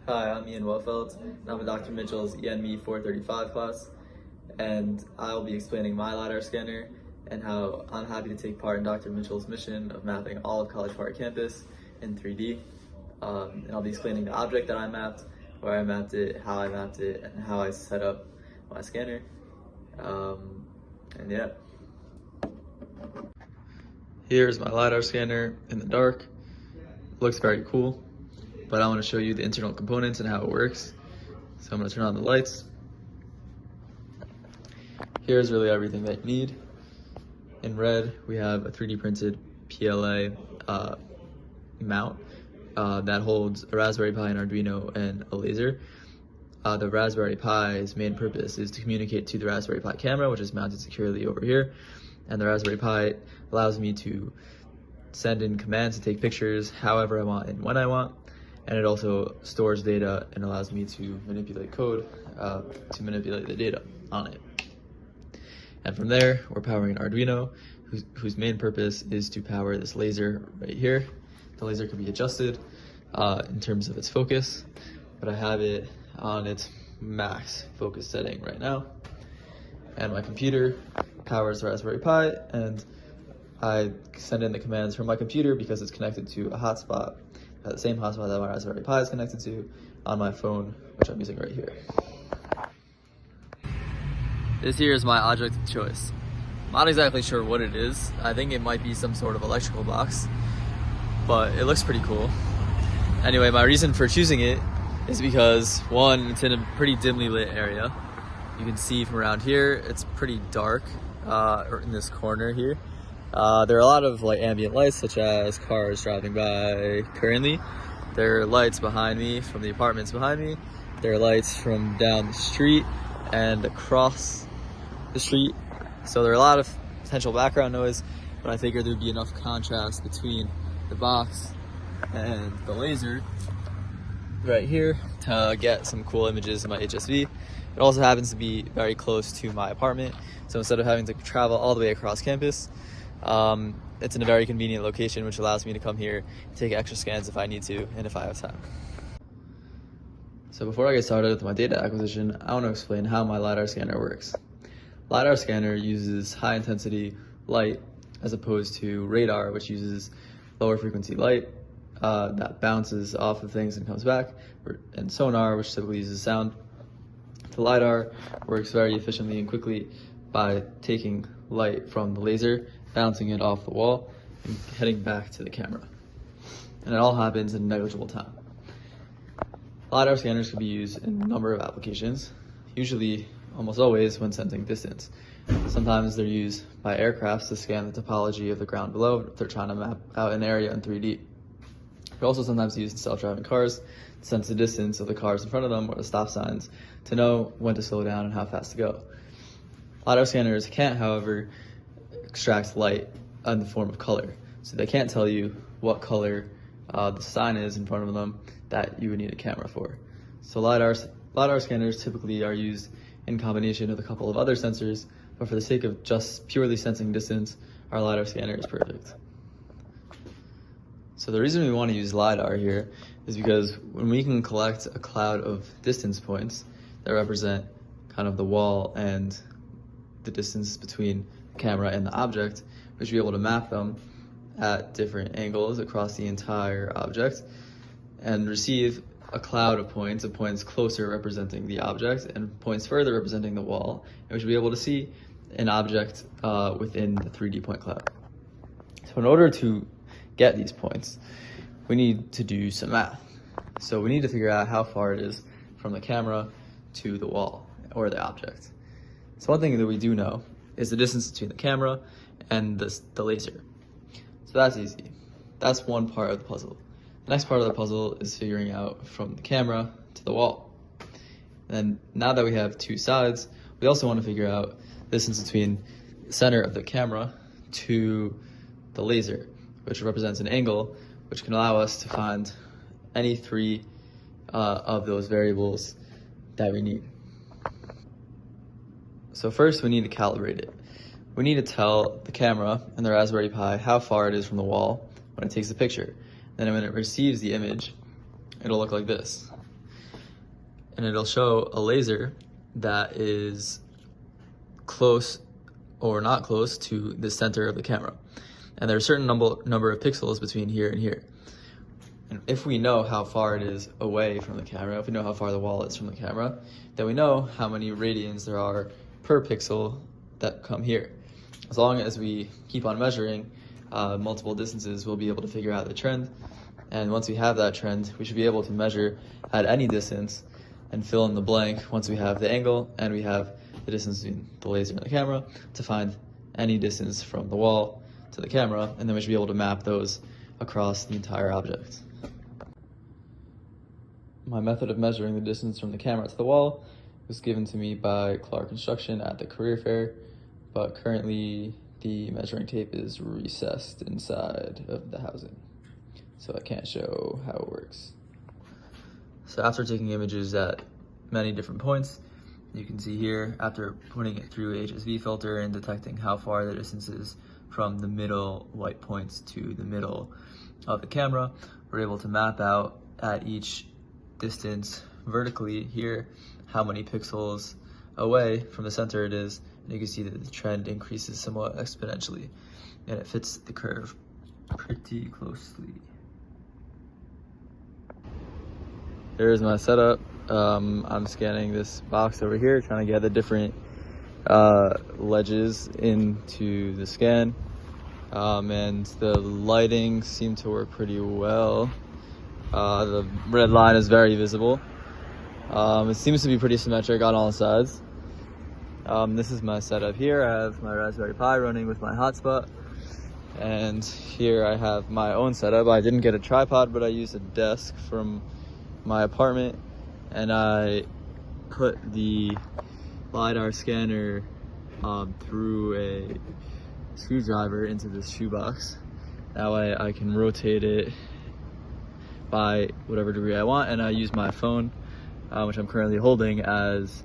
Hi, I'm Welfeld, and I'm in Dr. Mitchell's ENME435 class, and I'll be explaining my Lidar scanner and how I'm happy to take part in Dr. Mitchell's mission of mapping all of College Park campus in 3D. And I'll be explaining the object that I mapped, where I mapped it, how I mapped it, and how I set up my scanner. And yeah. Here's my Lidar scanner in the dark. It looks very cool, but I want to show you the internal components and how it works. So I'm going to turn on the lights. Here's really everything that you need. In red, we have a 3D printed PLA mount that holds a Raspberry Pi, an Arduino, and a laser. The Raspberry Pi's main purpose is to communicate to the Raspberry Pi camera, which is mounted securely over here. And the Raspberry Pi allows me to send in commands to take pictures however I want and when I want. And it also stores data and allows me to manipulate code to manipulate the data on it. And from there, we're powering an Arduino, whose main purpose is to power this laser right here. The laser can be adjusted in terms of its focus, but I have it on its max focus setting right now. And my computer powers the Raspberry Pi, and I send in the commands from my computer because it's connected to a hotspot, the same hotspot that my Raspberry Pi is connected to on my phone, which I'm using right here. This here is my object of choice. I'm not exactly sure what it is. I think it might be some sort of electrical box, but it looks pretty cool. Anyway, my reason for choosing it is because, one, it's in a pretty dimly lit area. You can see from around here, it's pretty dark in this corner here. There are a lot of ambient lights, such as cars driving by currently. There are lights behind me from the apartments behind me. There are lights from down the street and across the street. So there are a lot of potential background noise, but I figured there'd be enough contrast between the box and the laser right here to get some cool images in my HSV. It also happens to be very close to my apartment, so instead of having to travel all the way across campus, it's in a very convenient location, which allows me to come here and take extra scans if I need to and if I have time. So before I get started with my data acquisition, I want to explain how my Lidar scanner works. Lidar scanner uses high intensity light as opposed to radar, which uses lower frequency light that bounces off of things and comes back, and sonar, which typically uses sound. The Lidar works very efficiently and quickly by taking light from the laser, bouncing it off the wall, and heading back to the camera. And it all happens in negligible time. Lidar scanners can be used in a number of applications, usually, almost always, when sensing distance. Sometimes they're used by aircrafts to scan the topology of the ground below if they're trying to map out an area in 3D. They're also sometimes used in self-driving cars to sense the distance of the cars in front of them or the stop signs to know when to slow down and how fast to go. Lidar scanners can't, however, extract light in the form of color, so they can't tell you what color the sign is in front of them that you would need a camera for. So Lidar scanners typically are used in combination with a couple of other sensors, but for the sake of just purely sensing distance, our Lidar scanner is perfect. So the reason we want to use Lidar here is because when we can collect a cloud of distance points that represent kind of the wall and the distance between the camera and the object, we should be able to map them at different angles across the entire object and receive a cloud of points closer representing the object and points further representing the wall, and we should be able to see an object within the 3D point cloud. So in order to get these points, we need to do some math. So we need to figure out how far it is from the camera to the wall or the object. So one thing that we do know is the distance between the camera and the laser. So that's easy. That's one part of the puzzle. The next part of the puzzle is figuring out from the camera to the wall. And now that we have two sides, we also want to figure out the distance between the center of the camera to the laser, which represents an angle, which can allow us to find any three of those variables that we need. So first we need to calibrate it. We need to tell the camera and the Raspberry Pi how far it is from the wall when it takes the picture. Then when it receives the image, it'll look like this. and it'll show a laser that is close or not close to the center of the camera. And there are a certain number of pixels between here and here. And if we know how far it is away from the camera, if we know how far the wall is from the camera, then we know how many radians there are per pixel that come here. As long as we keep on measuring multiple distances, we'll be able to figure out the trend. And once we have that trend, we should be able to measure at any distance and fill in the blank once we have the angle and we have the distance between the laser and the camera to find any distance from the wall to the camera, and then we should be able to map those across the entire object. My method of measuring the distance from the camera to the wall was given to me by Clark Construction at the career fair, but currently the measuring tape is recessed inside of the housing, so I can't show how it works. So after taking images at many different points, you can see here, after putting it through a HSV filter and detecting how far the distance is from the middle white points to the middle of the camera, we're able to map out at each distance vertically here how many pixels away from the center it is, and you can see that the trend increases somewhat exponentially, and it fits the curve pretty closely. Here's my setup. I'm scanning this box over here, trying to get the different ledges into the scan, and the lighting seemed to work pretty well. The red line is very visible. It seems to be pretty symmetric on all sides. This is my setup here. I have my Raspberry Pi running with my hotspot, and here I have my own setup. I didn't get a tripod, but I used a desk from my apartment, and I put the Lidar scanner through a screwdriver into this shoebox. That way I can rotate it by whatever degree I want, and I use my phone, which I'm currently holding, as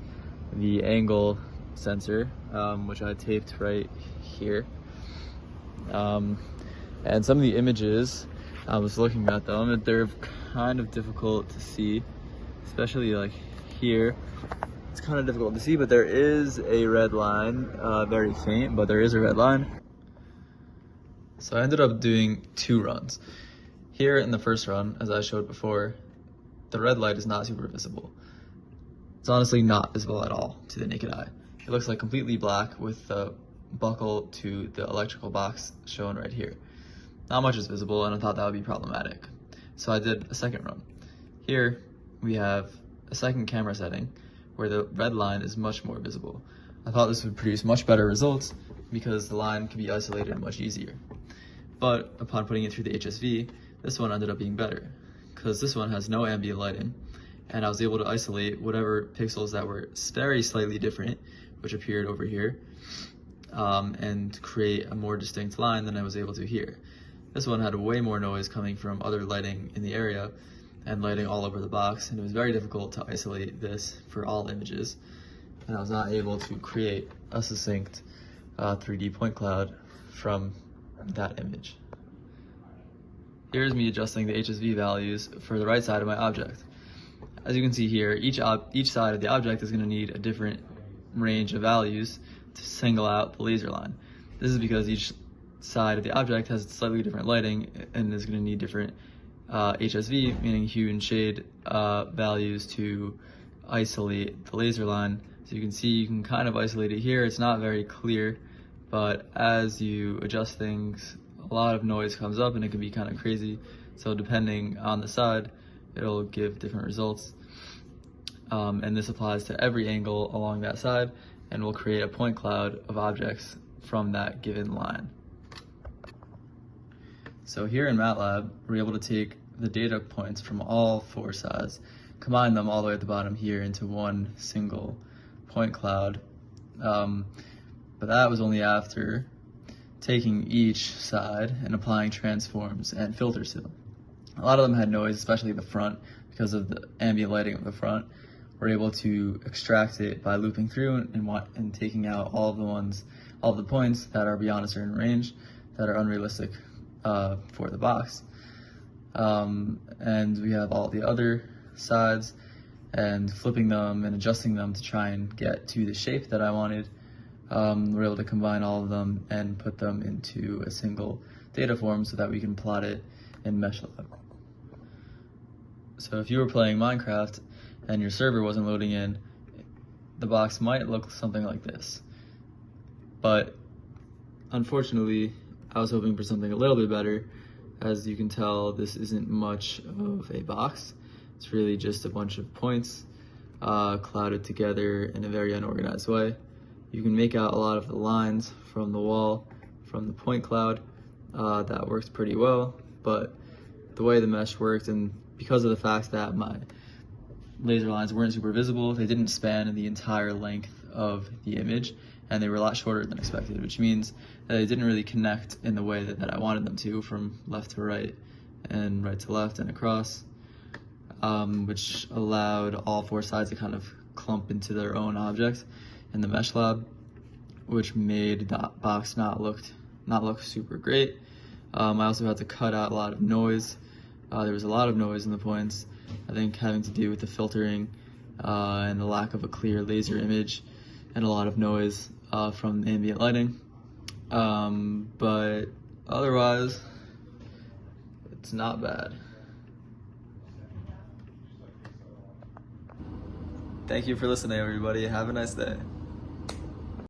the angle sensor, which I taped right here. And some of the images, I was looking at them, and they're kind of difficult to see, especially like here. It's kind of difficult to see, but there is a red line, very faint, but there is a red line. So I ended up doing 2 runs. Here in the first run, as I showed before, the red light is not super visible. It's honestly not visible at all to the naked eye. It looks like completely black with the buckle to the electrical box shown right here. Not much is visible, and I thought that would be problematic. So I did a second run. Here we have a second camera setting where the red line is much more visible. I thought this would produce much better results because the line can be isolated much easier. But upon putting it through the HSV, this one ended up being better because this one has no ambient lighting, and I was able to isolate whatever pixels that were very slightly different, which appeared over here, and create a more distinct line than I was able to here. This one had way more noise coming from other lighting in the area and lighting all over the box, and it was very difficult to isolate this for all images, and I was not able to create a succinct 3D point cloud from that image. Here's me adjusting the HSV values for the right side of my object. As you can see here, each side of the object is going to need a different range of values to single out the laser line. This is because each side of the object has slightly different lighting and is going to need different HSV, meaning hue and shade values, to isolate the laser line. So you can see you can kind of isolate it here. It's not very clear, but as you adjust things, a lot of noise comes up and it can be kind of crazy. So depending on the side, it'll give different results. And this applies to every angle along that side, and will create a point cloud of objects from that given line. So here in MATLAB, we're able to take the data points from all 4 sides, combine them all the way at the bottom here into one single point cloud. But that was only after taking each side and applying transforms and filters to them. A lot of them had noise, especially the front, because of the ambient lighting of the front. We're able to extract it by looping through and taking out all of the points that are beyond a certain range that are unrealistic for the box. And we have all the other sides, and flipping them and adjusting them to try and get to the shape that I wanted. We're able to combine all of them and put them into a single data form so that we can plot it in MeshLab. So if you were playing Minecraft and your server wasn't loading in, the box might look something like this. But unfortunately, I was hoping for something a little bit better. As you can tell, this isn't much of a box. It's really just a bunch of points clouded together in a very unorganized way. You can make out a lot of the lines from the wall, from the point cloud. That works pretty well, but the way the mesh worked, and because of the fact that my laser lines weren't super visible, they didn't span the entire length of the image, and they were a lot shorter than expected, which means that they didn't really connect in the way that I wanted them to, from left to right and right to left and across, which allowed all four sides to kind of clump into their own object in the mesh lab, which made the box not look super great. I also had to cut out a lot of noise. There was a lot of noise in the points, I think having to do with the filtering and the lack of a clear laser image, and a lot of noise from ambient lighting. But otherwise, it's not bad. Thank you for listening, everybody. Have a nice day.